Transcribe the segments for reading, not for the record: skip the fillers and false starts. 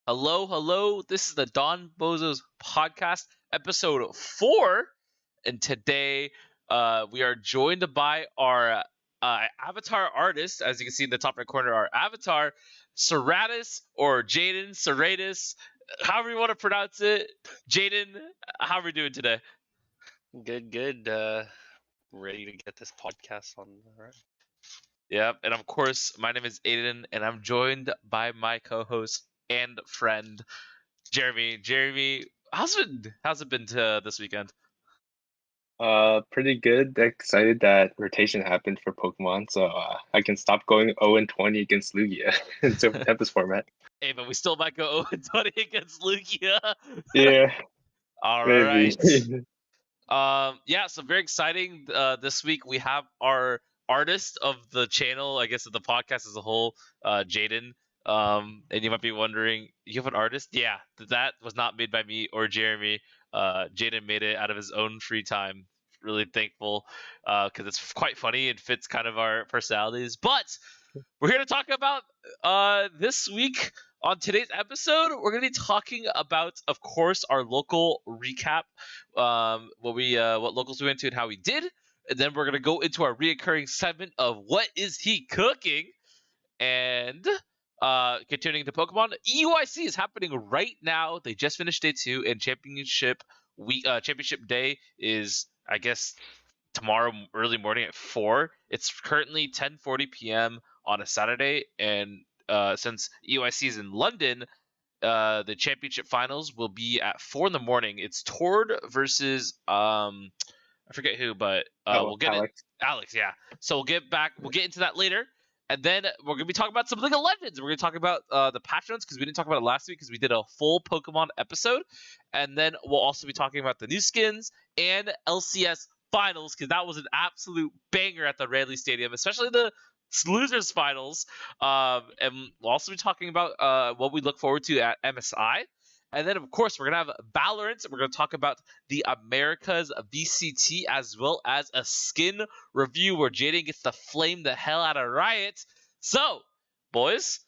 Hello, hello. This is the Donbozos podcast, episode 4. And today we are joined by our avatar artist. As you can see in the top right corner, our avatar, Ceratus or Jaden, Ceratus, however you want to pronounce it. Jaden, how are we doing today? Good. Ready to get this podcast on the road. Yep. And of course, my name is Aiden, and I'm joined by my co-host and friend, Jeremy. Jeremy, how's it been this weekend? Pretty good. Excited that rotation happened for Pokemon, so I can stop going 0-20 against Lugia in Super Tempest format. Hey, but we still might go 0-20 against Lugia. Yeah. All maybe. right. Yeah, so very exciting. This week we have our artist of the channel, I guess of the podcast as a whole, Jaden. And you might be wondering, you have an artist? Yeah, that was not made by me or Jeremy. Jaden made it out of his own free time. Really thankful because it's quite funny and fits kind of our personalities. But we're here to talk about this week. On today's episode, we're going to be talking about, of course, our local recap, what locals we went to and how we did, and then we're going to go into our reoccurring segment of what is he cooking, and continuing to Pokemon. EUIC is happening right now. They just finished day 2, and championship day is, I guess, tomorrow early morning at 4. It's currently 10:40 p.m. on a Saturday, and since EUIC is in London, the championship finals will be at 4 in the morning. It's Tord versus I forget who, but we'll get Alex. Yeah. So we'll get into that later, and then we're gonna be talking about some League of Legends. We're gonna talk about the patch notes because we didn't talk about it last week because we did a full Pokemon episode, and then we'll also be talking about the new skins and LCS finals because that was an absolute banger at the Radley Stadium, especially the losers finals. And we'll also be talking about what we look forward to at MSI. And then, of course, we're going to have Valorant. We're going to talk about the Americas VCT as well as a skin review where Jaden gets to flame the hell out of Riot. So, boys,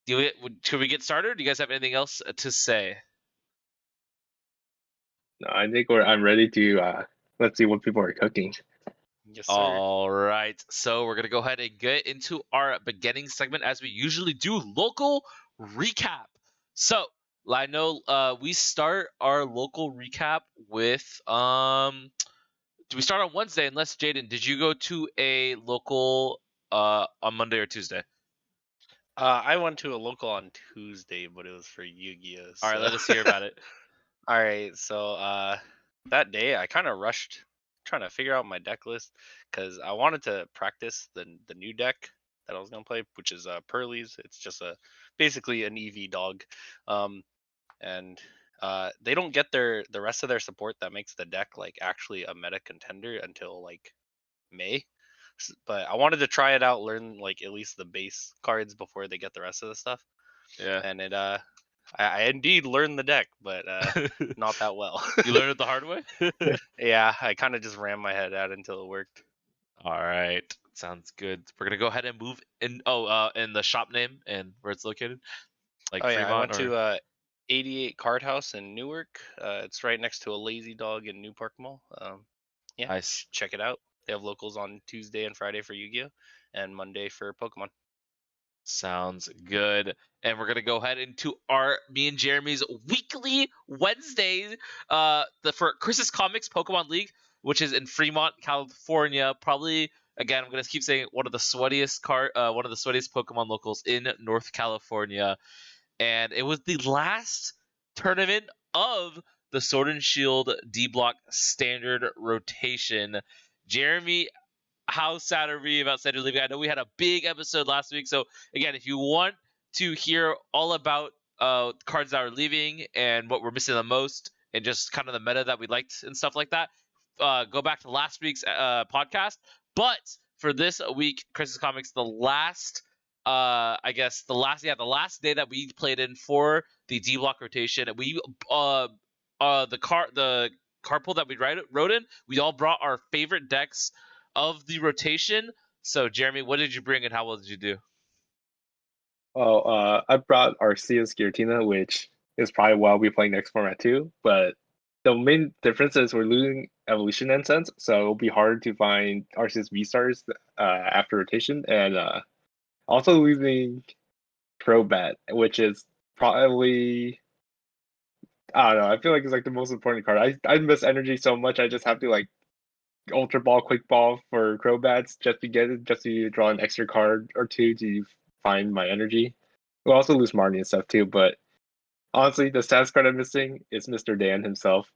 should we get started? Do you guys have anything else to say? No, I think I'm ready to let's see what people are cooking. Yes, sir. All right. So we're going to go ahead and get into our beginning segment as we usually do, local recap. So I know we start our local recap with do we start on Wednesday? Unless Jaden, did you go to a local on Monday or Tuesday? I went to a local on Tuesday, but it was for Yu-Gi-Oh. All right, let us hear about it. All right, so that day I kind of rushed trying to figure out my deck list because I wanted to practice the new deck that I was gonna play, which is Pearlies. It's just basically an EV dog, and they don't get the rest of their support that makes the deck like actually a meta contender until like May. But I wanted to try it out, learn like at least the base cards before they get the rest of the stuff. Yeah. And it I indeed learned the deck, but not that well. You learned it the hard way? Yeah, I kind of just ran my head out until it worked. All right, sounds good. We're gonna go ahead and move in. In the shop name and where it's located. Like yeah, Fremont, I went to 88 Card House in Newark. It's right next to a Lazy Dog in New Park Mall. Yeah, nice. Check it out. They have locals on Tuesday and Friday for Yu-Gi-Oh, and Monday for Pokemon. Sounds good. And we're gonna go ahead into me and Jeremy's weekly Wednesdays for Chris's Comics Pokemon League, which is in Fremont, California. Probably, again, I'm gonna keep saying one of the sweatiest Pokemon locals in North California. And it was the last tournament of the Sword and Shield D Block standard rotation. Jeremy, how sad are we about Standard leaving? I know we had a big episode last week. So again, if you want to hear all about cards that are leaving and what we're missing the most and just kind of the meta that we liked and stuff like that, go back to last week's podcast. But for this week, Chris's Comics, the last day that we played in for the D Block rotation, we the carpool that we wrote in, we all brought our favorite decks of the rotation. So Jeremy, what did you bring and how well did you do? Well, I brought Arceus Giratina, which is probably what I'll be playing next format too. But the main difference is we're losing Evolution Incense, so it'll be hard to find Arceus V-Stars after rotation, and also losing Crobat, which is probably I don't know. I feel like it's like the most important card. I miss energy so much. I just have to like Ultra Ball, Quick Ball for Crobats just to get it, just to draw an extra card or two to find my energy. We'll also lose Marnie and stuff too, but honestly, the stats card I'm missing is Mr. Dan himself.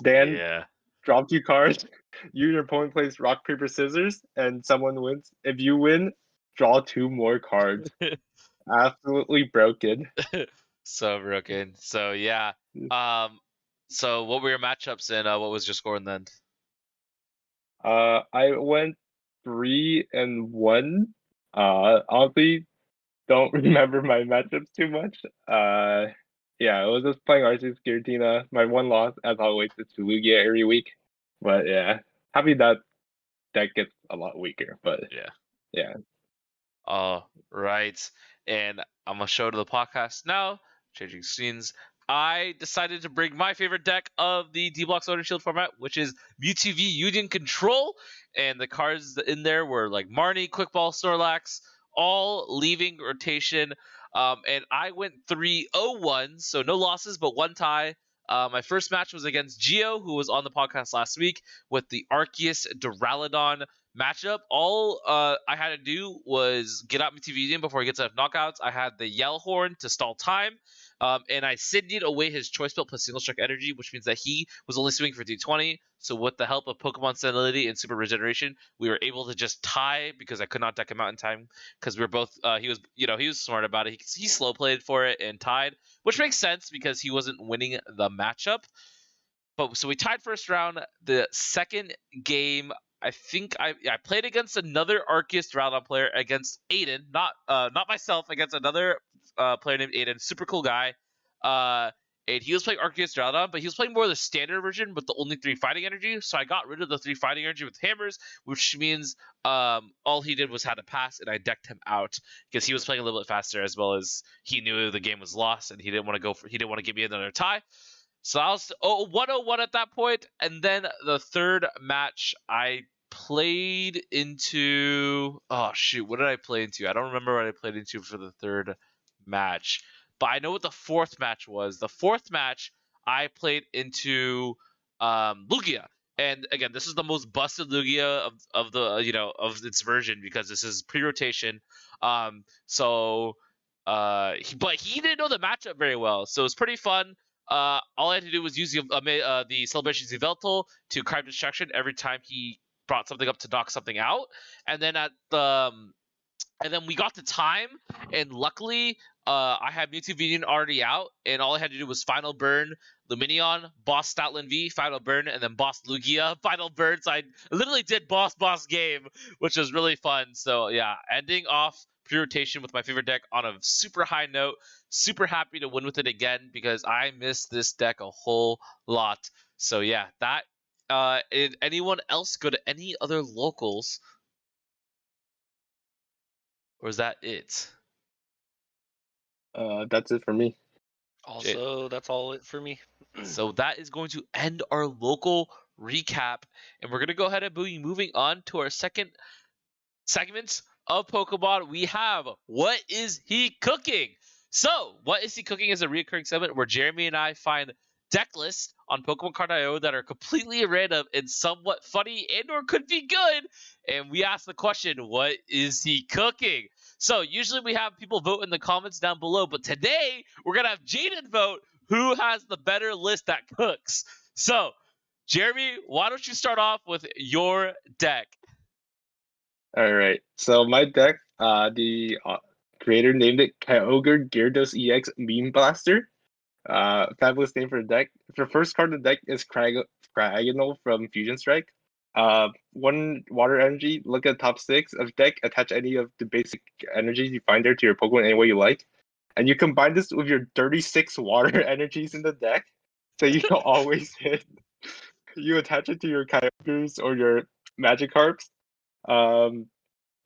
Dan, Yeah. draw 2 cards. You and your opponent plays rock, paper, scissors, and someone wins. If you win, draw 2 more cards. Absolutely broken. So broken. So yeah. So what were your matchups and what was your score in the end? I went 3-1. Honestly, don't remember my matchups too much. Yeah, I was just playing Arceus Giratina. My one loss, as always, is to Lugia every week. But yeah, happy that gets a lot weaker. But Yeah. yeah. All right. And I'm gonna show to the podcast now. Changing scenes. I decided to bring my favorite deck of the D-Block Sword and Shield format, which is Mewtwo V Union Control. And the cards in there were like Marnie, Quick Ball, Snorlax, all leaving rotation. And I went 3-0-1, so no losses, but one tie. My first match was against Gio, who was on the podcast last week, with the Arceus Duraludon matchup. All I had to do was get out Mitividian before he gets out of knockouts. I had the Yell Horn to stall time, and I Sydneyed away his Choice Belt plus Single Strike Energy, which means that he was only swinging for 220. So with the help of Pokemon Senility and Super Regeneration, we were able to just tie because I could not deck him out in time because we were both. He was smart about it. He slow played for it and tied, which makes sense because he wasn't winning the matchup. But so we tied first round. The second game, I think I played against another Arceus Duraludon player against Aiden, not myself, against another player named Aiden, super cool guy. And he was playing Arceus Duraludon, but he was playing more of the standard version with the only 3 fighting energy. So I got rid of the 3 fighting energy with hammers, which means all he did was had to pass, and I decked him out because he was playing a little bit faster, as well as he knew the game was lost and he didn't want to give me another tie. So I was 1-0-1 at that point, and then the third match I played into. Oh shoot, what did I play into? I don't remember what I played into for the third match, but I know what the fourth match was. The fourth match I played into Lugia, and again, this is the most busted Lugia of the of its version because this is pre-rotation. But he didn't know the matchup very well, so it was pretty fun. All I had to do was use the Celebrations Yveltal to Crime Destruction every time he brought something up to knock something out, and then and then we got the time, and luckily, I had Mewtwo Vinion already out, and all I had to do was Final Burn Luminion, Boss Stoutland V, Final Burn, and then Boss Lugia, Final Burn. So I literally did boss game, which was really fun. So yeah, ending off pre-rotation with my favorite deck on a super high note. Super happy to win with it again because I miss this deck a whole lot. So yeah, that. Did anyone else go to any other locals? Or is that it? That's it for me. Also, that's all it for me. So that is going to end our local recap, and we're going to go ahead and be moving on to our second segment of Pokemon. We have What Is He Cooking? So, What Is He Cooking is a recurring segment where Jeremy and I find deck lists on Pokemon Card.io that are completely random and somewhat funny and or could be good. And we ask the question, what is he cooking? So usually we have people vote in the comments down below, but today we're going to have Jaden vote who has the better list that cooks. So, Jeremy, why don't you start off with your deck? All right. So my deck, the creator named it KYOGRE Gyarados EX Meme Blaster. Fabulous name for the deck. The first card of the deck is Cragganol from Fusion Strike. 1 water energy. Look at top 6 of deck. Attach any of the basic energies you find there to your Pokemon any way you like, and you combine this with your 36 water energies in the deck, so you can always hit. You attach it to your Kyogres or your Magikarps. Um,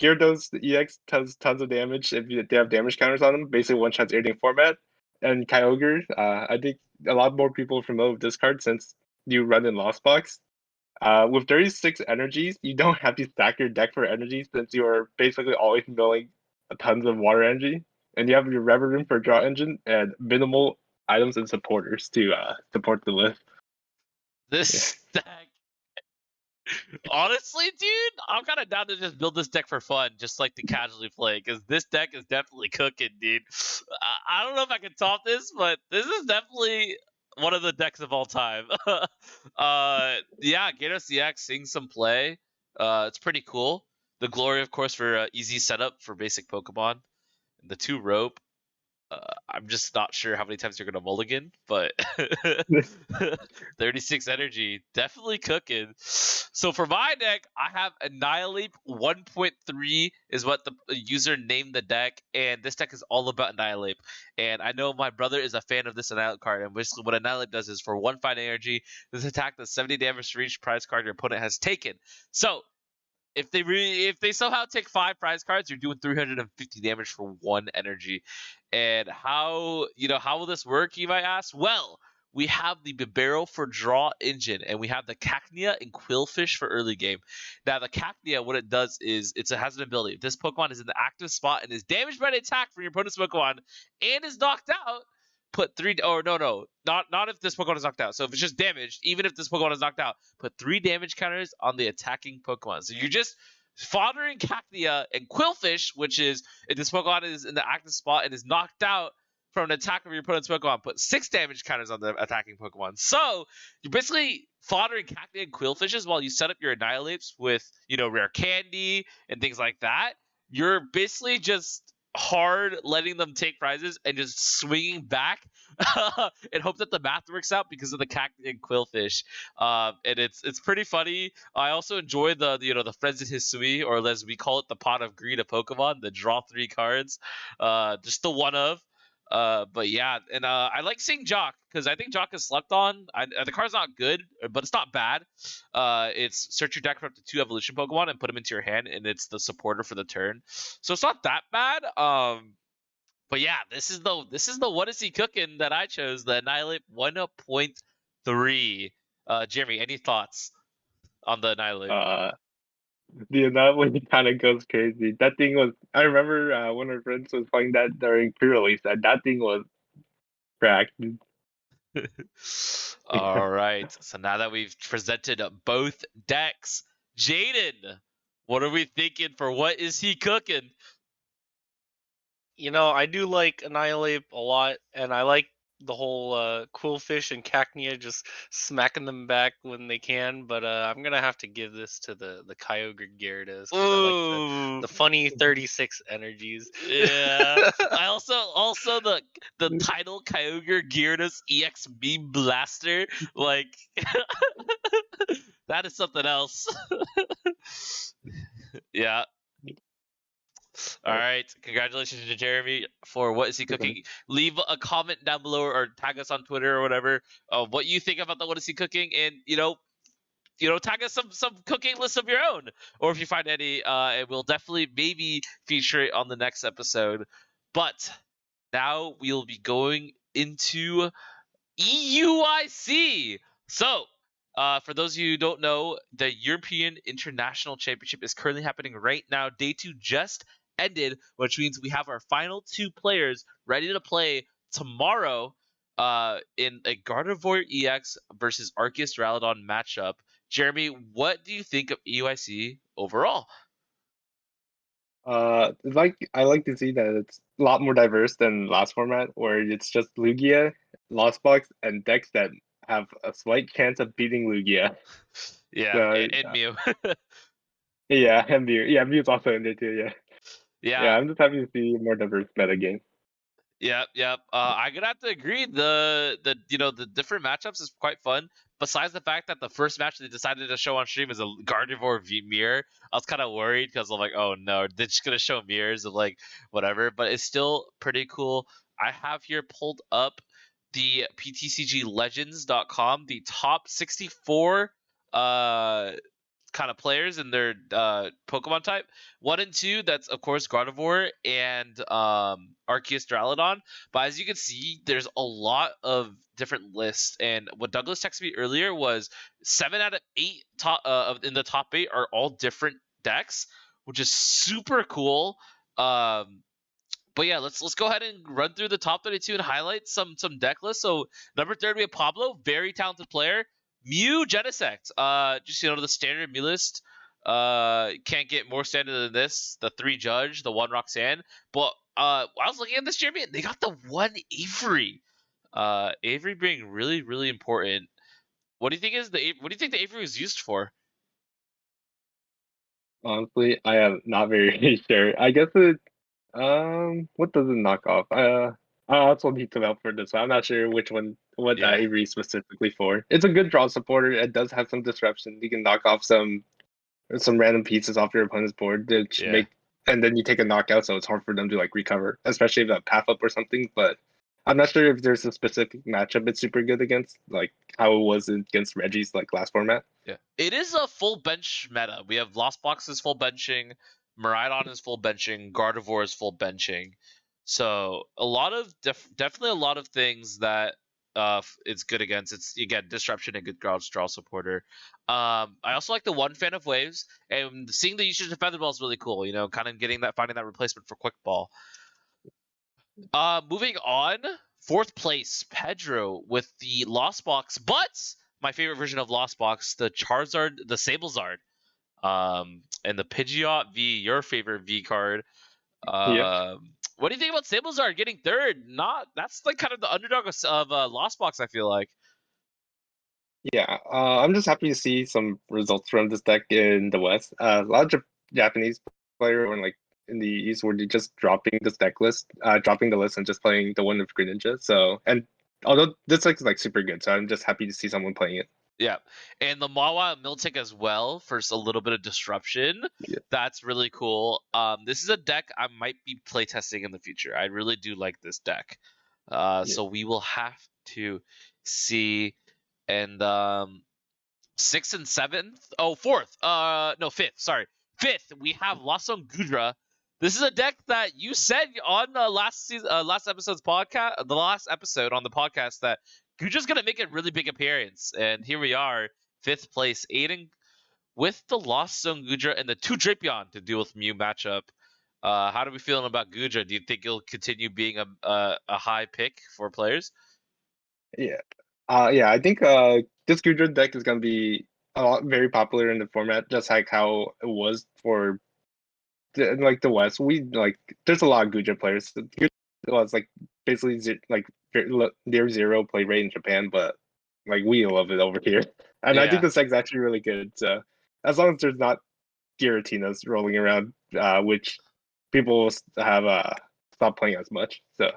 Gyarados EX does tons of damage if they have damage counters on them. Basically, one shots everything format. And Kyogre, I think a lot more people are familiar with this card since you run in Lost Box. With 36 energies, you don't have to stack your deck for energies since you are basically always milling tons of water energy, and you have your Rever Room for draw engine and minimal items and supporters to support the list. This deck, honestly, dude, I'm kind of down to just build this deck for fun, just like to casually play, because this deck is definitely cooking, dude. I don't know if I can top this, but this is definitely one of the decks of all time. Yeah, Gyarados EX seeing some play. It's pretty cool. The glory, of course, for easy setup for basic Pokemon. The 2 rope. I'm just not sure how many times you're gonna mulligan, but 36 energy, definitely cooking. So for my deck, I have Annihilate 1.3 is what the user named the deck, and this deck is all about Annihilate. And I know my brother is a fan of this Annihilate card, and basically what Annihilate does is for 1 fine energy, this attack does 70 damage for each prize card your opponent has taken. So if they somehow take 5 prize cards, you're doing 350 damage for 1 energy. And how will this work, you might ask? Well, we have the Bibarel for draw engine, and we have the Cacnea and Quillfish for early game. Now, the Cacnea, what it does is it has an ability. If this Pokemon is in the active spot and is damaged by an attack from your opponent's Pokemon and is knocked out, put 3 or no, not if this Pokemon is knocked out. So if it's just damaged, even if this Pokemon is knocked out, put 3 damage counters on the attacking Pokemon. So you're just foddering Cacnea and Quillfish, which is if this Pokemon is in the active spot and is knocked out from an attack of your opponent's Pokemon, put 6 damage counters on the attacking Pokemon. So you're basically foddering Cacnea and Quillfishes while you set up your Annihilates with, rare candy and things like that. You're basically just hard letting them take prizes and just swinging back and hope that the math works out because of the Cacnea and Quillfish. And it's pretty funny. I also enjoy the Frenzied Hisui, or as we call it, the Pot of Greed of Pokemon, the draw 3 cards, just the one of. But yeah, and I like seeing Jock because I think Jock is slept on. The card's not good, but it's not bad. It's search your deck for up to 2 evolution Pokemon and put them into your hand, and it's the supporter for the turn, so it's not that bad. But yeah, this is the what is he cooking that I chose, the Annihilate 1.3. Jeremy, any thoughts on the Annihilate? The Annihilate kind of goes crazy. That thing was. I remember one of our friends was playing that during pre-release. That thing was cracked. All right. So now that we've presented both decks, Jaden, what are we thinking for what is he cooking? I do like Annihilate a lot, and I like the whole Quillfish and Cacnea just smacking them back when they can. But I'm gonna have to give this to the KYOGRE Gyarados because I like the funny 36 energies. Yeah. I also the title Kyogre Gyarados EX Beam Blaster, like that is something else. Yeah. All right. Congratulations to Jeremy for what is he cooking. Leave a comment down below or tag us on Twitter or whatever what you think about the what is he cooking, and tag us some cooking lists of your own, or if you find any, and we'll definitely maybe feature it on the next episode. But now we'll be going into EUIC. So, for those of you who don't know, the European International Championship is currently happening right now. Day 2 just ended, which means we have our final 2 players ready to play tomorrow in a Gardevoir EX versus Arceus Duraludon matchup. Jeremy, what do you think of EUIC overall? I like to see that it's a lot more diverse than last format, where it's just Lugia, Lost Box, and decks that have a slight chance of beating Lugia. Yeah, So, and Mew. Yeah, and Mew. Yeah, Mew's also in there too. Yeah. Yeah. Yeah, I'm just happy to see a more diverse meta game. Yep. I'm gonna have to agree. The different matchups is quite fun. Besides the fact that the first match they decided to show on stream is a Gardevoir v Mirror, I was kind of worried because I'm like, oh no, they're just gonna show mirrors of like whatever. But it's still pretty cool. I have here pulled up the PTCGLegends.com, the top 64 kind of players in their Pokemon type. 1 and 2, that's of course Gardevoir and Arceus Duraludon. But as you can see, there's a lot of different lists. And what Douglas texted me earlier was 7 out of 8 in the top 8 are all different decks, which is super cool. But yeah, let's go ahead and run through the top 32 and highlight some deck lists. So number 3 we have Pablo, very talented player. Mew Genesect. Just the standard Mew list. Can't get more standard than this. The 3 Judge, the 1 Roxanne. But I was looking at this champion, they got the 1 Avery. Avery being really, really important. What do you think the Avery was used for? Honestly, I am not very sure. I guess it. What does it knock off? I also need to out for this. I'm not sure what Yeah. Avery is specifically for. It's a good draw supporter. It does have some disruption. You can knock off some random pieces off your opponent's board to Yeah. and then you take a knockout, so it's hard for them to like recover, especially if that path up or something. But I'm not sure if there's a specific matchup it's super good against, like how it was against Reggie's like last format. Yeah, it is a full bench meta. We have Lost Box is full benching, Miraidon is full benching, Gardevoir is full benching. So a lot of definitely a lot of things that it's good against. It's again disruption and good draw supporter. I also like the 1 fan of waves, and seeing the usage of Feather Ball is really cool. Kind of finding that replacement for Quick Ball. Moving on, 4th place, Pedro with the Lost Box, but my favorite version of Lost Box, the Charizard, the Sablezard, and the Pidgeot V, your favorite V card. Yeah. What do you think about Sablezard getting 3rd? That's like kind of the underdog of Lost Box, I feel like. Yeah, I'm just happy to see some results from this deck in the West. A lot of Japanese player or like in the East were just dropping this deck list, dropping the list and just playing the one of Greninja. So, and although this deck is like super good, so I'm just happy to see someone playing it. Yeah, and the Mawa Miltic as well for a little bit of disruption. Yeah. That's really cool. This is a deck I might be playtesting in the future. I really do like this deck. So we will have to see. And 6th and 7th. Oh, 4th. No, 5th. Sorry, 5th. We have Lasong Gudra. This is a deck that you said on last episode's podcast, the last episode on the podcast, that Gudra's gonna make a really big appearance, and here we are, 5th place, aiding with the Lasong Gudra and the 2 Drapion to deal with Mew matchup. How are we feeling about Gudra? Do you think he'll continue being a high pick for players? Yeah. Yeah, I think this Gudra deck is gonna be very popular in the format, just like how it was for like the West. There's a lot of Gudra players. Gudra was like basically near 0 play rate in Japan, but like we love it over here. And I think this deck's actually really good. So as long as there's not Giratinas rolling around, which people have stopped playing as much. So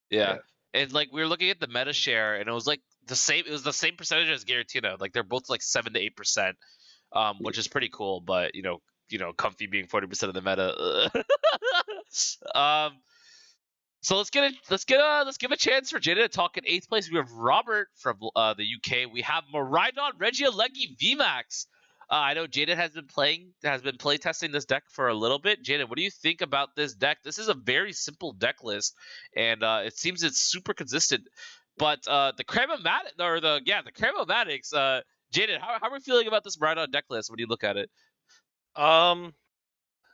yeah. And like we were looking at the meta share, and it was like the same. It was the same percentage as Giratina. Like they're both like 7 to 8%, which is pretty cool. But Comfy being 40% of the meta. So let's give a chance for Jada to talk in 8th place. We have Robert from the UK. We have Miraidon Regieleki VMAX. I know Jaden has been playtesting this deck for a little bit. Jaden, what do you think about this deck? This is a very simple deck list, and it seems it's super consistent. But the Cramomatics, Jaden, how are we feeling about this Miraidon deck list when you look at it?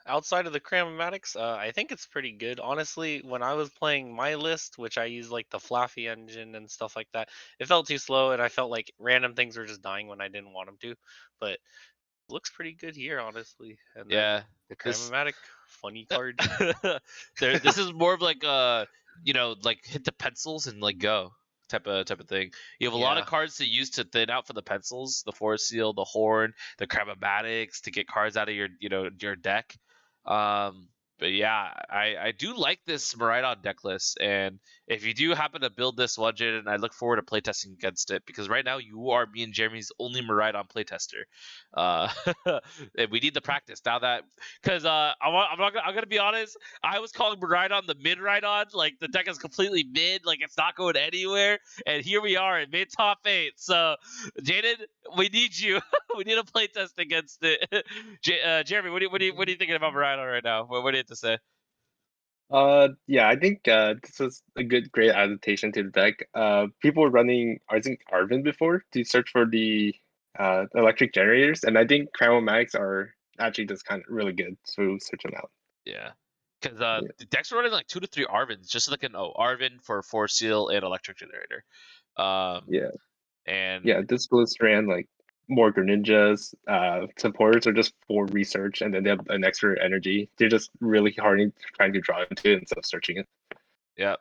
Outside of the Cramomatics, I think it's pretty good. Honestly, when I was playing my list, which I use like the Fluffy engine and stuff like that, it felt too slow, and I felt like random things were just dying when I didn't want them to. But it looks pretty good here, honestly. And then the Cramomatic, funny card. This is more of like like hit the pencils and like go type of thing. You have a lot of cards to use to thin out for the pencils, the Forest Seal, the Horn, the Cramomatics to get cards out of your your deck. But yeah, I do like this Miraidon deck list, and if you do happen to build this one, Jaden, I look forward to playtesting against it, because right now you are me and Jeremy's only Miraidon playtester. And we need the practice now that, because I'm gonna be honest, I was calling Miraidon the mid Miraidon, like the deck is completely mid, like it's not going anywhere, and here we are in mid top 8. So Jaden, we need you. We need a playtest against it. Jeremy, what are you thinking about Miraidon right now? What do you have to say? Yeah, I think this was a great adaptation to the deck. People were running, I think, Arvin before to search for the electric generators, and I think Cryomatics are actually just kind of really good to search them out. Yeah, because Yeah. the decks are running like 2 to 3 Arvins, just like an Arvin for Force Seal and Electric Generator. Yeah, And yeah, this list ran like more Greninjas, supporters are just for research, and then they have an extra energy. They're just really hard trying to draw into it instead of searching it. yeah.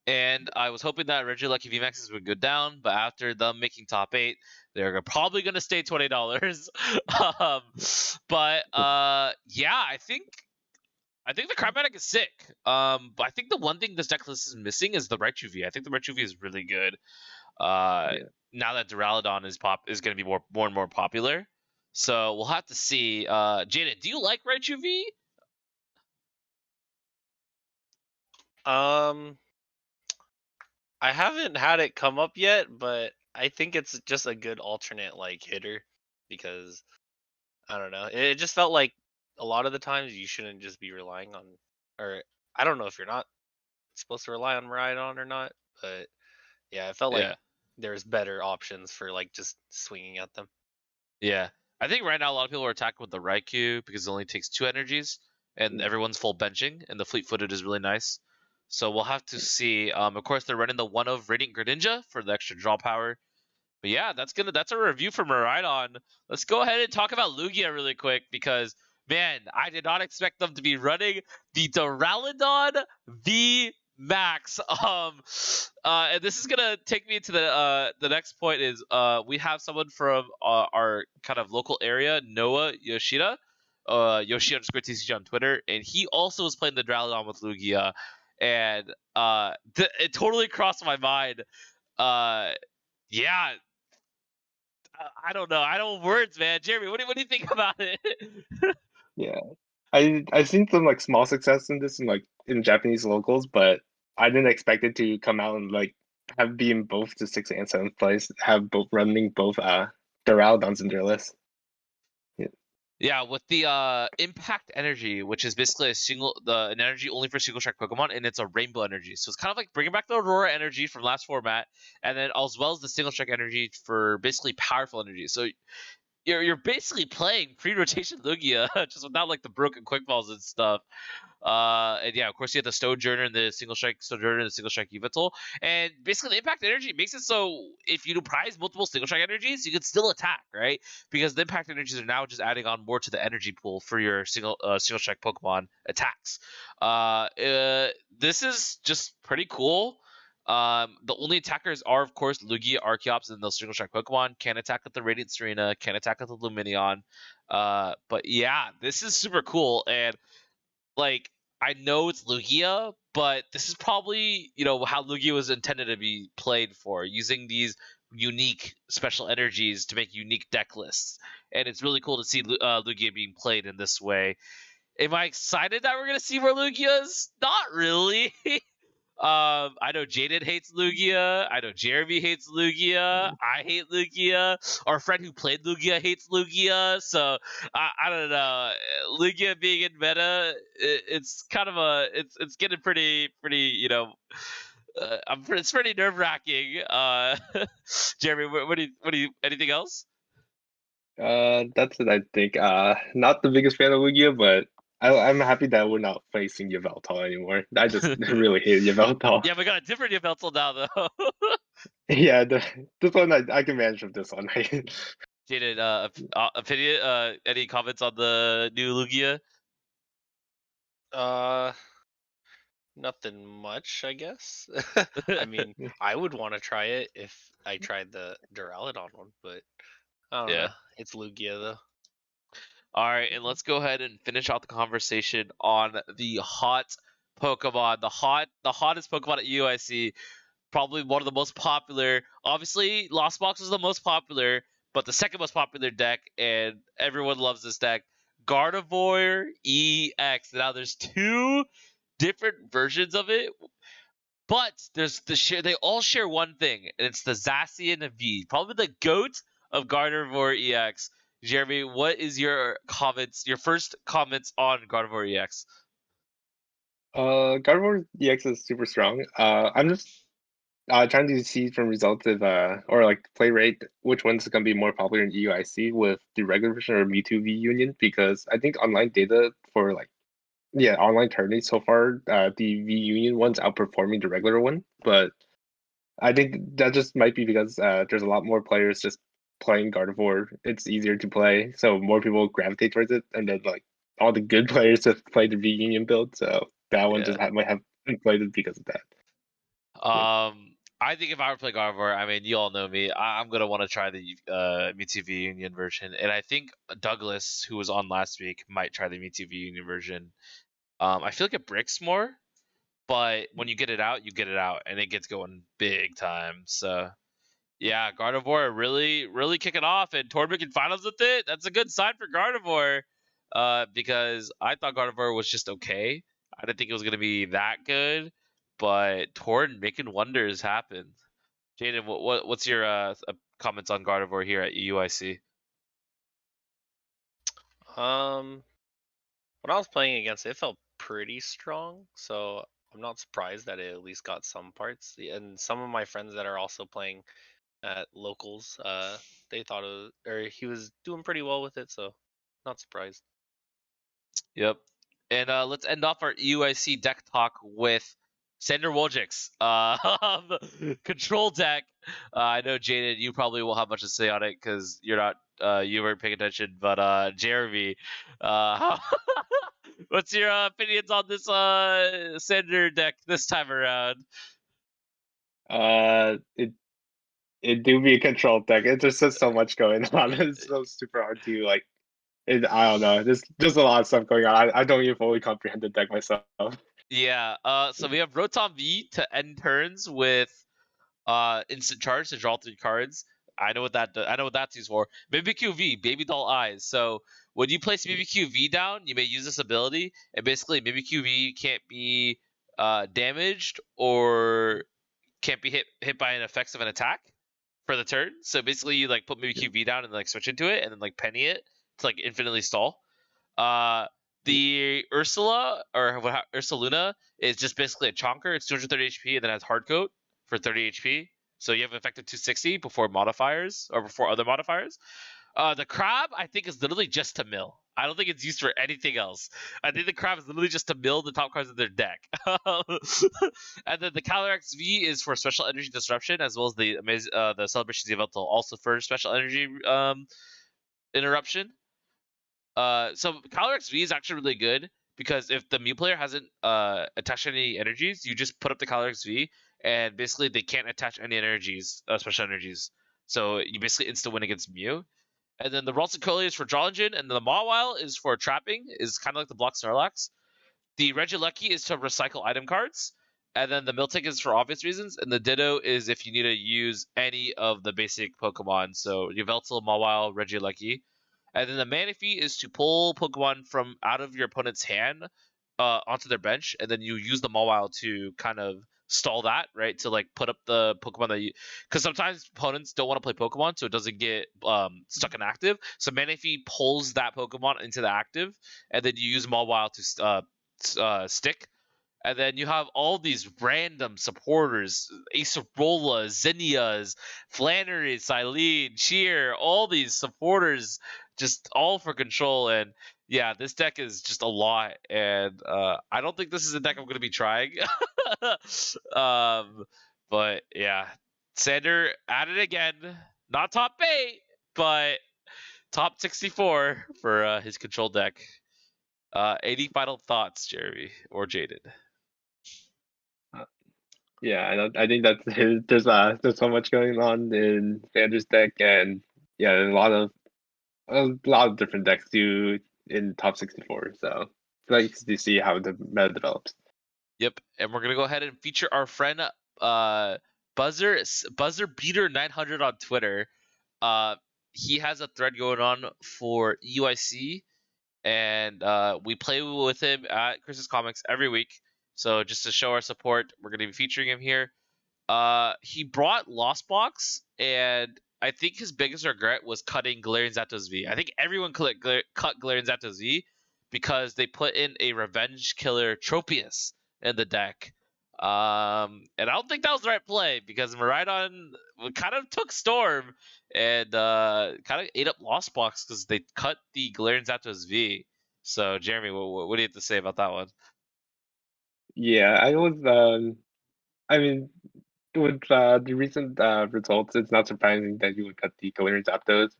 And I was hoping that Regilucky VMAXs would go down, but after them making top 8, they're probably going to stay $20. But yeah, I think the Crymatic is sick. But I think the one thing this deck list is missing is the Raichu V. I think the Raichu V is really good. Yeah. Now that Duraludon is going to be more and more popular. So we'll have to see. Jaden, do you like Raichu V? I haven't had it come up yet, but I think it's just a good alternate like hitter, because I don't know. It just felt like a lot of the times you shouldn't just be relying on, or I don't know if you're not supposed to rely on Miraidon or not, but yeah, it felt like Yeah. there's better options for like just swinging at them. Yeah. I think right now a lot of people are attacking with the Raikou because it only takes 2 energies and everyone's full benching, and the fleet footed is really nice. So we'll have to see. Of course, they're running the 1 of Radiant Greninja for the extra draw power. But yeah, that's a review for Miraidon. Let's go ahead and talk about Lugia really quick, because man, I did not expect them to be running the Duraludon V Max. And this is gonna take me to the next point is we have someone from our kind of local area, Noah Yoshida, Yoshi_TCG on Twitter, and he also was playing the Duraludon with Lugia, and it totally crossed my mind. Yeah, I don't know. I don't have words, man. Jeremy, what do you think about it? Yeah. I've seen some like small success in this in Japanese locals, but I didn't expect it to come out and like have been both the 6th and 7th place, have both running both Duraludons in their list. Yeah. Yeah, with the impact energy, which is basically an energy only for single strike Pokemon, and it's a rainbow energy. So it's kind of like bringing back the Aurora energy from last format, and then as well as the single strike energy for basically powerful energy. So you're basically playing pre-rotation Lugia, just without like the broken quick balls and stuff. And yeah, of course you have the Sojourner and the single strike Sojourner and the single strike Yveltal. And basically the impact energy makes it so if you prize multiple single strike energies, you can still attack, right? Because the impact energies are now just adding on more to the energy pool for your single strike Pokemon attacks. This is just pretty cool. The only attackers are, of course, Lugia, Archeops, and those single strike Pokemon. Can attack with the Radiant Serena, can attack with the Lumineon. But yeah, this is super cool. And like, I know it's Lugia, but this is probably, how Lugia was intended to be played for, using these unique special energies to make unique deck lists. And it's really cool to see Lugia being played in this way. Am I excited that we're going to see more Lugias? Not really. I know Jaden hates Lugia. I know Jeremy hates Lugia. I hate Lugia. Our friend who played Lugia hates Lugia. So I don't know. Lugia being in meta, it's kind of it's getting pretty it's pretty nerve wracking. Jeremy, what do you anything else? That's it, I think. Not the biggest fan of Lugia, but I'm happy that we're not facing Yveltal anymore. I just really hate Yveltal. Yeah, we got a different Yveltal now though. Yeah, this one I can manage with this one. Jaden, opinion? Any comments on the new Lugia? Nothing much, I guess. I mean, I would want to try it if I tried the Duraludon one, but I don't Yeah. know. It's Lugia though. All right, and let's go ahead and finish out the conversation on the hot Pokemon, the hottest Pokemon at EUIC, probably one of the most popular. Obviously, Lost Box is the most popular, but the second most popular deck, and everyone loves this deck, Gardevoir EX. Now, there's two different versions of it, but there's they all share one thing, and it's the Zacian V, probably the goat of Gardevoir EX. Jeremy, what is your first comments on Gardevoir EX? Gardevoir DX is super strong. I'm just trying to see from results of or like play rate which one's gonna be more popular in EUIC with the regular version or Mewtwo V Union, because I think online data for like online tournaments so far, the V Union one's outperforming the regular one, but I think that just might be because there's a lot more players just playing Gardevoir. It's easier to play, so more people gravitate towards it, and then like all the good players just play the V Union build. So that one just Yeah. might have inflated because of that. I think if I were to play Gardevoir, I mean, you all know me. I'm gonna want to try the Mewtwo V Union version, and I think Douglas, who was on last week, might try the Mewtwo V Union version. I feel like it breaks more, but when you get it out, and it gets going big time. So yeah, Gardevoir really, really kicking off, and Tournament in finals with it. That's a good sign for Gardevoir, because I thought Gardevoir was just okay. I didn't think it was gonna be that good, but Torn making wonders happen. Jaden, what's your comments on Gardevoir here at EUIC? When I was playing against it, it felt pretty strong, so I'm not surprised that it at least got some parts. And some of my friends that are also playing at locals, they thought he was doing pretty well with it, so not surprised. Yep. And let's end off our EUIC deck talk with Sander Wojcik's control deck. I know Jaden, you probably won't have much to say on it because you weren't paying attention. But Jeremy, what's your opinions on this Sander deck this time around? It do be a control deck. It's just so much going on. It's so super hard to like. I don't know. There's just a lot of stuff going on. I don't even fully comprehend the deck myself. Yeah. So we have Rotom V to end turns with instant charge to draw 3 cards. I know what that's used for. Mimikyu, Baby Doll Eyes. So when you place Mimikyu down, you may use this ability, and basically Mimikyu can't be damaged or can't be hit by an effects of an attack for the turn. So basically, you like put Mimikyu down and like switch into it, and then like penny it to like infinitely stall. Uh, the Ursaluna is just basically a chonker. It's 230 HP and then has hard coat for 30 HP. So you have an effective 260 before modifiers or before other modifiers. The crab, I think, is literally just to mill. I don't think it's used for anything else. I think the crab is literally just to mill the top cards of their deck. And then the Calyrex V is for special energy disruption, as well as the Celebrations Elemental also for special energy interruption. So Calyrex V is actually really good because if the Mew player hasn't attached any energies, you just put up the Calyrex V, and basically they can't attach any energies, special energies. So you basically insta win against Mew. And then the Ralston is for Draw Engine, and the Mawile is for trapping, is kind of like the block Snorlax. The Regieleki is to recycle item cards, and then the Miltank is for obvious reasons, and the Ditto is if you need to use any of the basic Pokemon, so Yveltal, Mawile, Regieleki. And then the Manaphy is to pull Pokemon from out of your opponent's hand onto their bench, and then you use the Mawile to kind of stall that, right? To like put up the Pokemon that you, because sometimes opponents don't want to play Pokemon, so it doesn't get stuck in active. So Manaphy pulls that Pokemon into the active, and then you use Mawile to stick. And then you have all these random supporters, Acerola, Zinnias, Flannery, Silene, Cheer, all these supporters just all for control. And yeah, this deck is just a lot. And I don't think this is a deck I'm going to be trying. But yeah, Sander at it again. Not top 8, but top 64 for his control deck. Any final thoughts, Jeremy or Jaden? Yeah, I think that there's so much going on in Sander's deck, and yeah, there's a lot of a lot of different decks do in top 64. So nice to see how the meta develops. Yep, and we're gonna go ahead and feature our friend Buzzer Beater 900 on Twitter. He has a thread going on for EUIC, and we play with him at Chris's Comics every week. So just to show our support, we're gonna be featuring him here. He brought Lost Box, and I think his biggest regret was cutting Galarian Zapdos V. I think everyone cut Galarian Zapdos V because they put in a Revenge Killer Tropius in the deck. And I don't think that was the right play because Miraidon kind of took Storm and kind of ate up Lost Box because they cut the Galarian Zapdos V. So, Jeremy, what do you have to say about that one? Yeah, I was. I mean, with the recent results, it's not surprising that you would cut the Galarian Zapdos.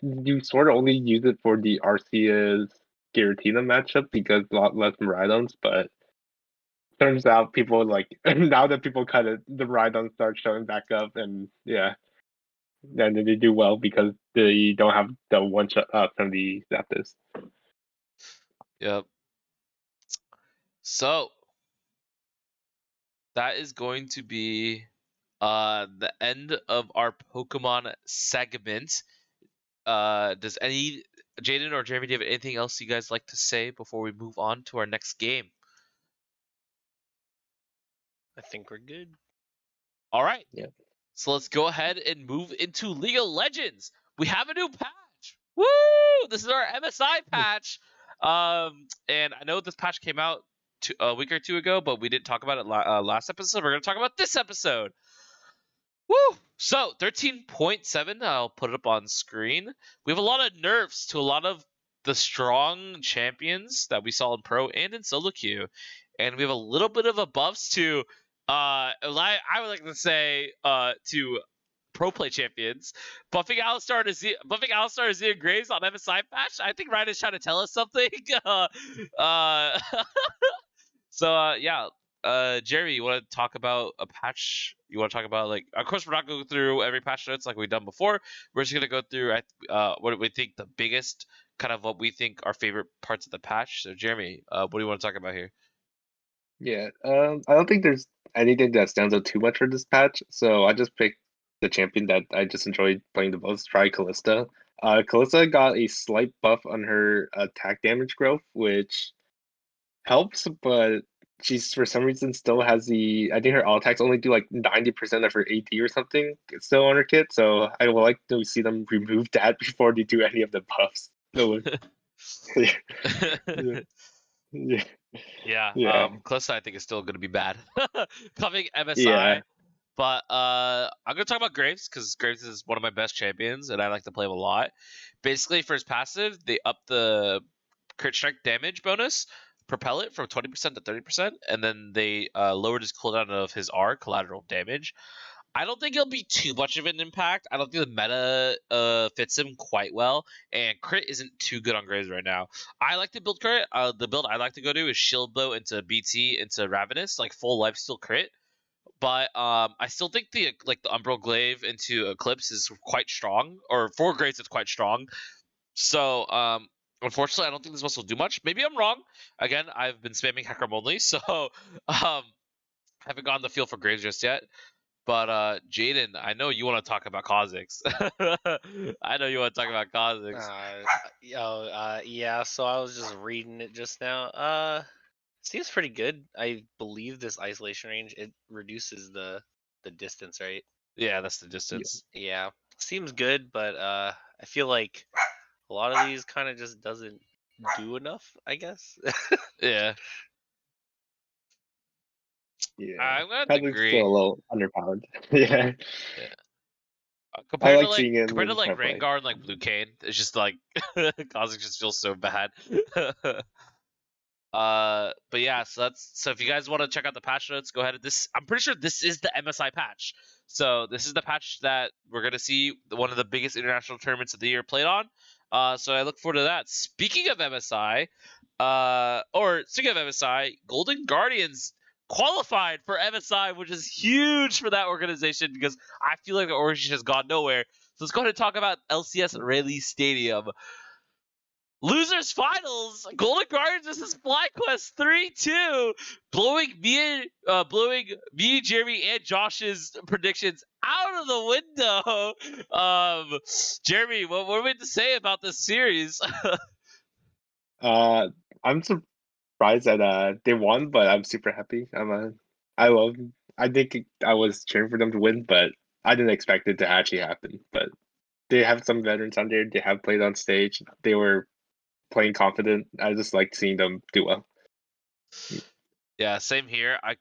You sort of only use it for the Arceus Giratina matchup because a lot less Miraidons, but turns out people like now that people cut it, the Miraidons start showing back up, and yeah, and then they do well because they don't have the one shot from the Zapdos. Yep. So that is going to be the end of our Pokemon segment. Does any Jaden or Jeremy, do you have anything else you guys like to say before we move on to our next game? I think we're good. All right. Yeah. So let's go ahead and move into League of Legends. We have a new patch. Woo! This is our MSI patch. And I know this patch came out a week or two ago, but we didn't talk about it last episode. We're going to talk about this episode. Woo! So 13.7, I'll put it up on screen. We have a lot of nerfs to a lot of the strong champions that we saw in Pro and in solo queue, and we have a little bit of a buffs to I would like to say to pro play champions. Buffing Alistar to Zia Graves on MSI patch. I think Ryan is trying to tell us something. So yeah, Jeremy, you want to talk about a patch? You want to talk about, like, of course we're not going through every patch notes like we've done before. We're just gonna go through what we think the biggest, kind of what we think our favorite parts of the patch. So Jeremy, what do you want to talk about here? Yeah, I don't think there's anything that stands out too much for this patch, so I just picked the champion that I just enjoyed playing the most. Try Callista. Callista got a slight buff on her attack damage growth, which helps, but she's for some reason still has the. I think her all attacks only do like 90% of her AD or something still on her kit. So I would like to see them remove that before they do any of the buffs. So, yeah, yeah, Yeah, yeah, Callista I think is still gonna be bad. Coming MSI. yeah. But I'm gonna talk about Graves because Graves is one of my best champions and I like to play him a lot. Basically, for his passive, they up the crit strike damage bonus, propel it from 20% to 30%, and then they lowered his cooldown of his R, collateral damage. I don't think it'll be too much of an impact. I don't think the meta fits him quite well, and crit isn't too good on Graves right now. I like to build crit. The build I like to go to is Shield Bow into BT into Ravenous, like full lifesteal crit. But I still think the Umbral Glaive into Eclipse is quite strong, or for Graves it's quite strong. So unfortunately, I don't think this muscle will do much. Maybe I'm wrong. Again, I've been spamming Hecarim only, so haven't gotten the feel for Graves just yet. But Jaden, I know you want to talk about Kha'Zix. I know you want to talk about Kha'Zix. Yeah. So I was just reading it just now. Seems pretty good. I believe this isolation range, it reduces the distance, right? Yeah, that's the distance. Yeah, seems good, but I feel like a lot of these kind of just doesn't do enough, I guess. Yeah. Yeah, I'm gonna have to Kha'Zix agree. still a little underpowered. Yeah, Yeah. I Compared to like seeing it compared to when like I play. Rengar and like Blue Cane, it's just like Kha'Zix just feels so bad. But yeah, so if you guys want to check out the patch notes, go ahead. I'm pretty sure this is the MSI patch. So this is the patch that we're gonna see one of the biggest international tournaments of the year played on. So I look forward to that. Speaking of MSI, Golden Guardians qualified for MSI, which is huge for that organization because I feel like the organization has gone nowhere. So let's go ahead and talk about LCS Rayleigh Stadium. Losers finals, Golden Guardians versus FlyQuest 3-2, blowing me, Jeremy, and Josh's predictions out of the window. Jeremy, what are we to say about this series? I'm surprised that they won, but I'm super happy. I think I was cheering for them to win, but I didn't expect it to actually happen. But they have some veterans on there. They have played on stage. They were playing confident. I just liked seeing them do well. Yeah, same here. I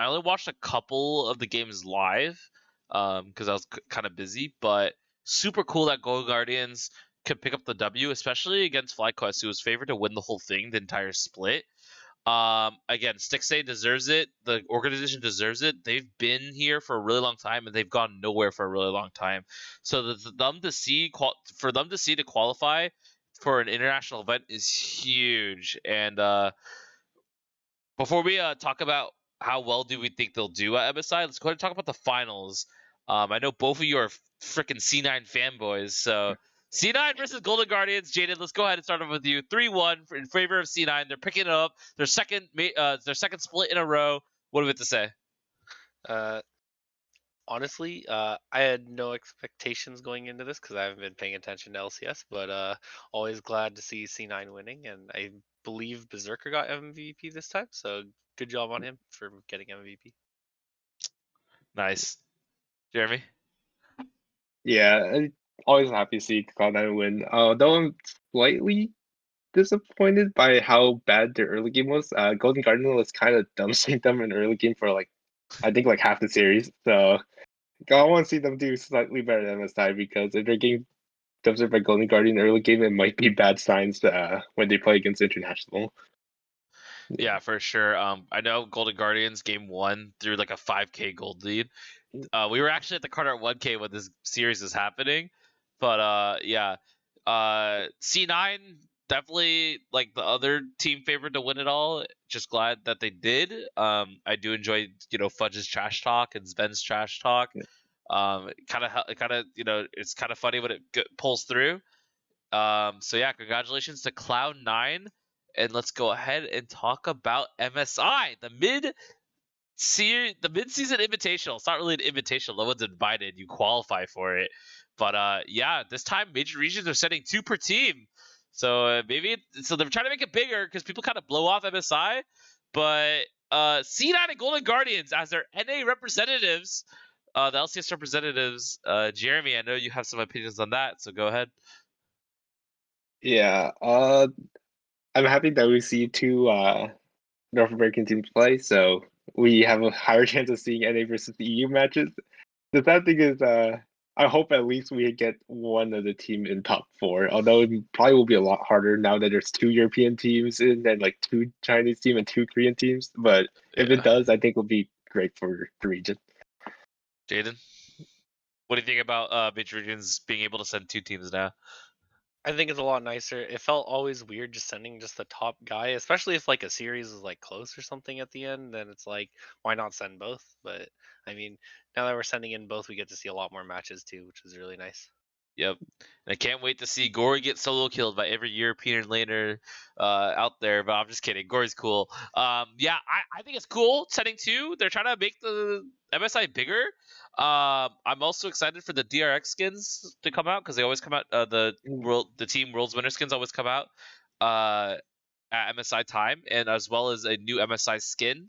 only watched a couple of the games live, because I was kind of busy. But super cool that Golden Guardians could pick up the W, especially against FlyQuest, who was favored to win the whole thing, the entire split. Again, Stixay deserves it. The organization deserves it. They've been here for a really long time, and they've gone nowhere for a really long time. So for them to see to qualify for an international event is huge. And before we talk about how well do we think they'll do at MSI, let's go ahead and talk about the finals. I know both of you are freaking C9 fanboys, so C9 versus Golden Guardians. Jaden, let's go ahead and start off with you. 3-1 in favor of C9. They're picking it up. Their second split in a row. What do we have to say? Honestly, I had no expectations going into this because I haven't been paying attention to LCS, but always glad to see C9 winning, and I believe Berserker got MVP this time, so good job on him for getting MVP. Nice. Jeremy? Yeah, I'm always happy to see Cloud9 win. Though I'm slightly disappointed by how bad their early game was. Golden Guardian was kind of dumpstering them in early game for I think half the series. So I want to see them do slightly better than MSI, because if they're getting dumpstered by Golden Guardian early game, it might be bad signs when they play against international. Yeah, for sure. I know Golden Guardians game 1 threw like a 5k gold lead. We were actually at the Carter at 1k when this series was happening, but yeah, C9 definitely like the other team favored to win it all. Just glad that they did. I do enjoy Fudge's trash talk and Sven's trash talk. Kind of it's kind of funny when it pulls through. So yeah, congratulations to Cloud9, and let's go ahead and talk about MSI, the mid-season invitational. It's not really an invitational. No one's invited. You qualify for it. But yeah, this time major regions are sending 2 per team. So so they're trying to make it bigger because people kind of blow off MSI. But C9 and Golden Guardians as their NA representatives, the LCS representatives. Jeremy, I know you have some opinions on that, so go ahead. Yeah, I'm happy that we see 2 North American teams play, so we have a higher chance of seeing NA versus EU matches. The sad thing is, I hope at least we get one of the team in top 4, although it probably will be a lot harder now that there's 2 European teams in and 2 Chinese teams and 2 Korean teams. But if it does, I think it'll be great for the region. Jaden, what do you think about major regions being able to send 2 teams now? I think it's a lot nicer. It felt always weird just sending just the top guy, especially if a series is close or something at the end. Then it's why not send both? But I mean, now that we're sending in both, we get to see a lot more matches too, which is really nice. Yep, and I can't wait to see Gory get solo killed by every European laner out there. But I'm just kidding. Gory's cool. Yeah, I think it's cool sending 2. They're trying to make the MSI bigger. I'm also excited for the DRX skins to come out because they always come out. The team World's Winter skins always come out at MSI time, and as well as a new MSI skin.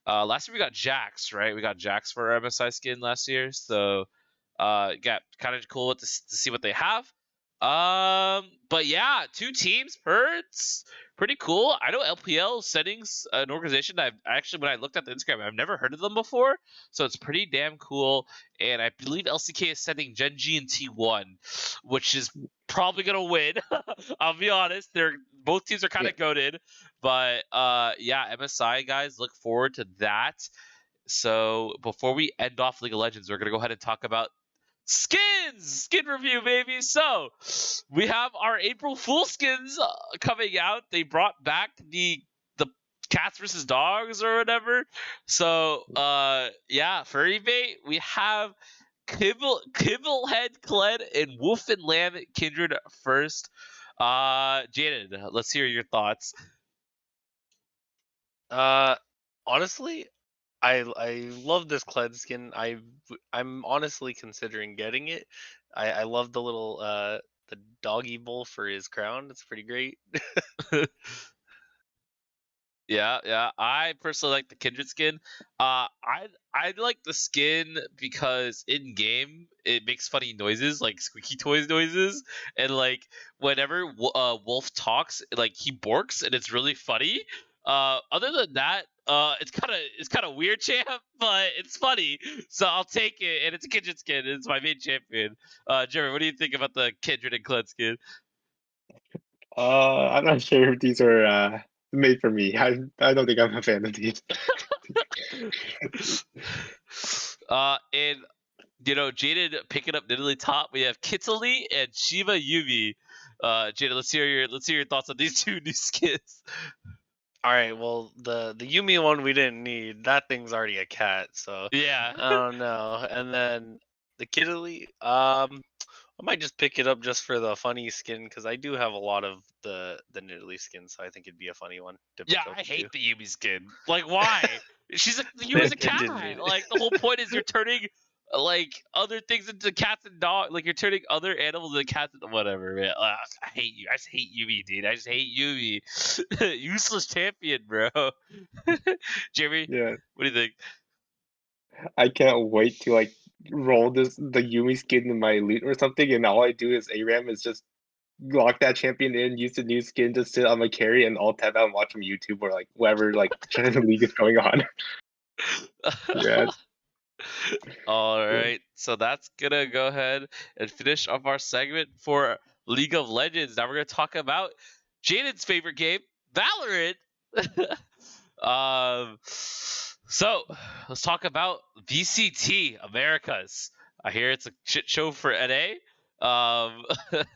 Last year we got Jax, right? We got Jax for our MSI skin last year, so got kind of cool to see what they have. But yeah, 2 teams per, it's pretty cool. I know LPL settings, an organization that when I looked at the Instagram, I've never heard of them before, so it's pretty damn cool. And I believe LCK is sending Gen.G and T1, which is probably gonna win. I'll be honest, both teams are kind of goated, but yeah, MSI guys, look forward to that. So before we end off League of Legends, we're gonna go ahead and talk about skin review, baby. So we have our April Fool skins coming out. They brought back the cats versus dogs or whatever. So yeah, for eBay we have Kibblehead Kled and Wolf and Lamb Kindred first. Jaden, let's hear your thoughts. Honestly, I love this Kled skin. I'm honestly considering getting it. I love the little the doggy bowl for his crown. It's pretty great. Yeah. I personally like the Kindred skin. I like the skin because in game it makes funny noises, like squeaky toys noises, and like whenever Wolf talks, like he borks, and it's really funny. Other than that, it's kind of weird, champ, but it's funny, so I'll take it. And it's a Kindred skin. It's my main champion. Jeremy, what do you think about the Kindred and Kled skin? I'm not sure if these are made for me. I don't think I'm a fan of these. And Jaden picking up Nidalee top. We have Kitalee and Shiva Yumi. Jaden, let's hear your thoughts on these two new skins. All right, well the Yumi one we didn't need. That thing's already a cat, so Yeah. I don't know. And then the Kiddaly, I might just pick it up just for the funny skin because I do have a lot of the Nidalee skins, so I think it'd be a funny one to pick Yeah, up I too. hate the Yumi skin. Like, why? Yumi's a It didn't cat. need it. Like, the whole point is you're turning like other things into cats and dogs. Like, you're turning other animals into cats and whatever, man. I hate you. I just hate Yumi, dude. I just hate Yumi. Useless champion, bro. Jeremy, Yeah, what do you think? I can't wait to like roll the Yumi skin in my elite or something, and all I do is ARAM is just lock that champion in, use the new skin, just sit on my carry, and all tab out and watch some YouTube or like whatever like the league is going on. Yeah, All yeah. right, so that's gonna go ahead and finish off our segment for League of Legends. Now we're gonna talk about Jaden's favorite game, Valorant. So let's talk about VCT Americas. I hear it's a shit show for NA.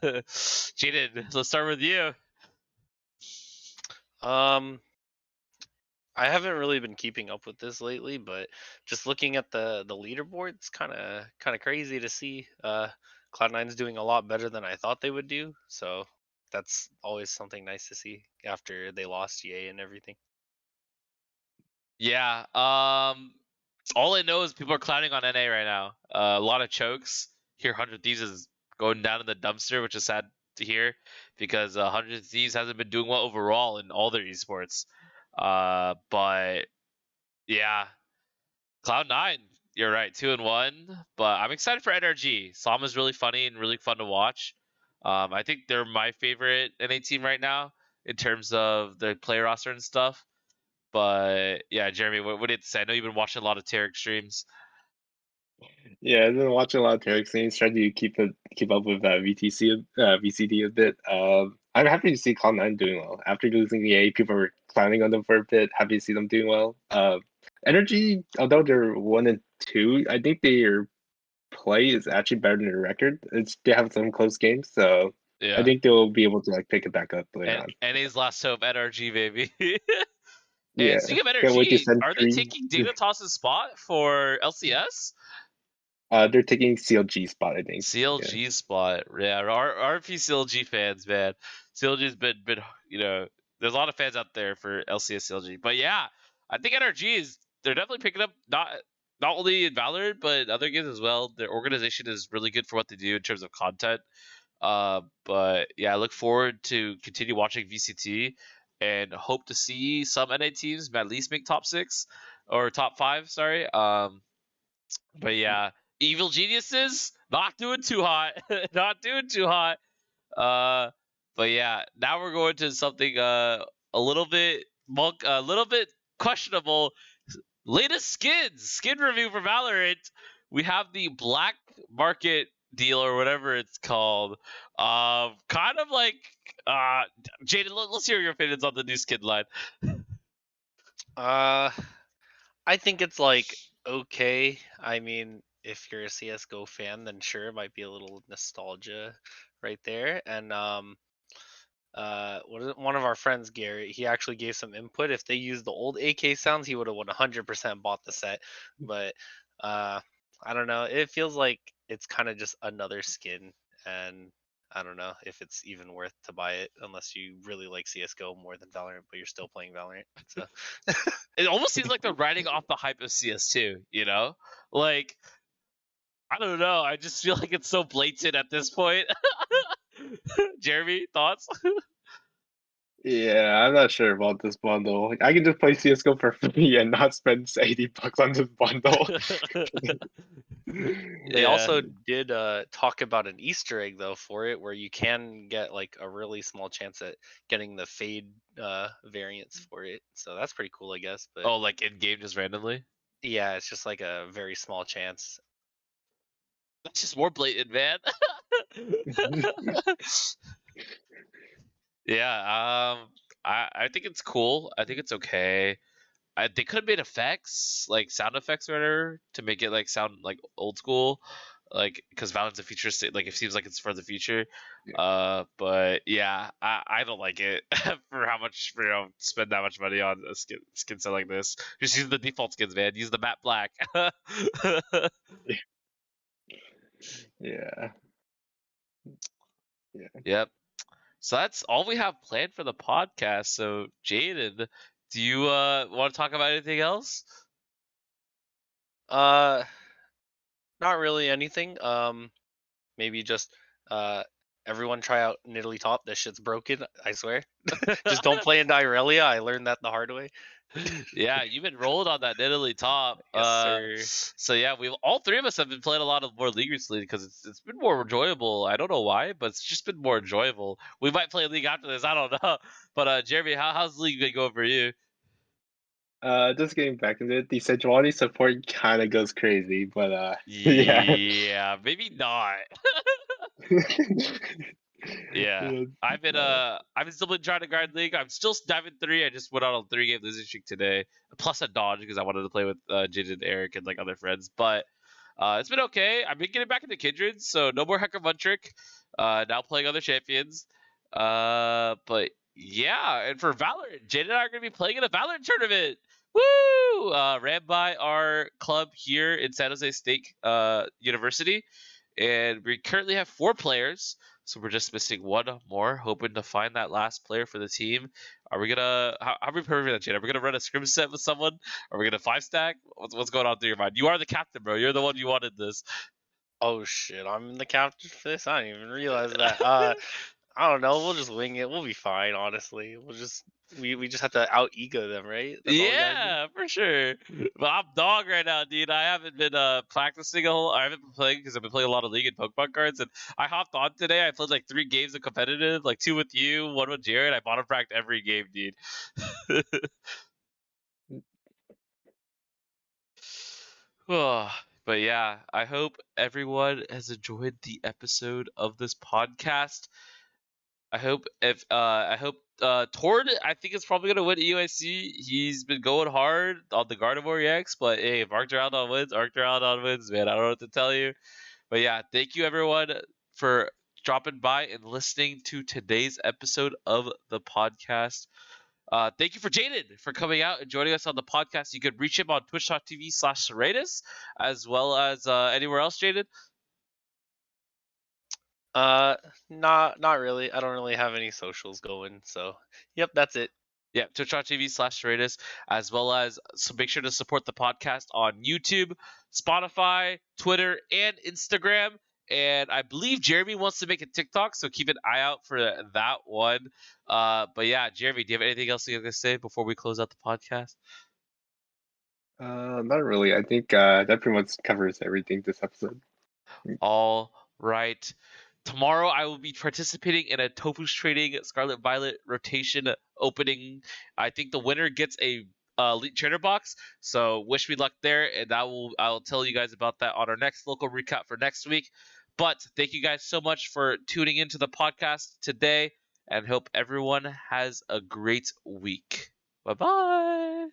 Jaden, let's start with you. I haven't really been keeping up with this lately, but just looking at the leaderboard, it's kind of crazy to see. Cloud9's doing a lot better than I thought they would do, so that's always something nice to see after they lost EA and everything. Yeah. All I know is people are clowning on NA right now. A lot of chokes. Here, 100 Thieves is going down in the dumpster, which is sad to hear because 100 Thieves hasn't been doing well overall in all their esports. But yeah, Cloud9, you're right, 2-1. But I'm excited for NRG. Sam is really funny and really fun to watch. I think they're my favorite NA team right now in terms of their player roster and stuff. But yeah, Jeremy, what did you say? I know you've been watching a lot of Tarek streams. Yeah, I've been watching a lot of Tarek streams, trying to keep up with VCD a bit. I'm happy to see Cloud9 doing well. After losing the A, people were clowning on them for a bit. Happy to see them doing well. Energy, although they're 1-2, I think their play is actually better than their record. They have some close games, so I Yeah. think they'll be able to like pick it back up later on. NA's last hope, NRG, baby. Yeah, And speaking of can't wait to NRG, send are they 3. taking Dignitas's spot for LCS? They're taking CLG spot, I think. Yeah. CLG spot. Yeah, RP CLG fans, man. CLG's been there's a lot of fans out there for LCS CLG. But yeah, I think NRG they're definitely picking up not only in Valorant but in other games as well. Their organization is really good for what they do in terms of content. But yeah, I look forward to continue watching VCT and hope to see some NA teams at least make top 6 or top 5. Sorry. But yeah, Evil Geniuses not doing too hot, not doing too hot. But yeah, now we're going to something a little bit questionable. Latest skin review for Valorant. We have the black market deal or whatever it's called. Kind of like Jaden. Let's hear your opinions on the new skin line. I think it's like okay. I mean, if you're a CS:GO fan, then sure, it might be a little nostalgia right there. And one of our friends, Gary, he actually gave some input. If they used the old AK sounds, he would have 100% bought the set. But I don't know. It feels like it's kind of just another skin, and I don't know if it's even worth to buy it unless you really like CS:GO more than Valorant, but you're still playing Valorant. So It almost seems like they're riding off the hype of CS2, you know? Like, I don't know. I just feel like it's so blatant at this point. Jeremy, thoughts? Yeah, I'm not sure about this bundle. Like, I can just play CS:GO for free and not spend $80 on this bundle. they Yeah. also did talk about an Easter egg though for it, where you can get like a really small chance at getting the fade variants for it. So that's pretty cool, I guess. But Oh, like in game just randomly? yeah, it's just like a very small chance. That's just more blatant, man. Yeah, I think it's cool. I think it's okay. They could have made effects, like sound effects or whatever, to make it like sound like old school, like because Valorant's a future state. Like it seems like it's for the future. But yeah, I don't like it for how much spend that much money on a skin set like this. Just use the default skins, man. Use the matte black. Yeah. Yep. So that's all we have planned for the podcast. So Jaden, do you want to talk about anything else? Uh, Not really anything. Maybe just everyone try out Nidalee Top. This shit's broken. I swear. Just don't play in Irelia. I learned that the hard way. Yeah, you've been rolling on that Nidalee Top. Yes, sir. So yeah, we've all three of us have been playing a lot of more League recently because it's been more enjoyable. I don't know why, but it's just been more enjoyable. We might play League after this. I don't know. But Jeremy, how's League been going for you? Just getting back into it, the Sejuani support kind of goes crazy, but yeah. Yeah, maybe not. Yeah. Yeah, I've been still been trying to grind League. I'm still Diamond 3. I just went on a 3-game losing streak today. Plus a dodge because I wanted to play with Jaden, Eric, and like other friends. But it's been okay. I've been getting back into Kindred, so no more Hecker Muntrick. Now playing other champions. But yeah, and for Valorant, Jaden and I are gonna be playing in a Valorant tournament. Woo! Ran by our club here in San Jose State University, and we currently have 4 players. So we're just missing one more, hoping to find that last player for the team. Are we gonna? How are we preparing that, Jade? Are we gonna run a scrim set with someone? Are we gonna 5-stack? What's going on through your mind? You are the captain, bro. You're the one you wanted this. Oh shit! I'm the captain for this. I didn't even realize that. I don't know. We'll just wing it. We'll be fine. Honestly, we just have to out ego them, right? That's all we gotta do. Yeah, for sure. But I'm dog right now, dude. I haven't been practicing a whole. I haven't been playing because I've been playing a lot of League and Pokemon cards, and I hopped on today. I played like 3 games of competitive, like 2 with you, 1 with Jared. I bottom fracked every game, dude. Oh, but yeah, I hope everyone has enjoyed the episode of this podcast. I hope Tord, I think is probably gonna win EUIC. He's been going hard on the Gardevoir EX, but hey, if Arcturalon wins, Arcturalon wins, man. I don't know what to tell you. But yeah, thank you everyone for dropping by and listening to today's episode of the podcast. Thank you for Jaden for coming out and joining us on the podcast. You could reach him on twitch.tv/Ceratus as well as anywhere else, Jaden. Not really. I don't really have any socials going. So, yep, that's it. Yeah, twitch.tv/Ceratus, as well as so make sure to support the podcast on YouTube, Spotify, Twitter, and Instagram. And I believe Jeremy wants to make a TikTok, so keep an eye out for that one. But yeah, Jeremy, do you have anything else you to say before we close out the podcast? Not really. I think that pretty much covers everything this episode. All right. Tomorrow I will be participating in a Tofu's Trading Scarlet Violet rotation opening. I think the winner gets a Elite Trainer box. So wish me luck there, and I'll tell you guys about that on our next local recap for next week. But thank you guys so much for tuning into the podcast today, and hope everyone has a great week. Bye bye.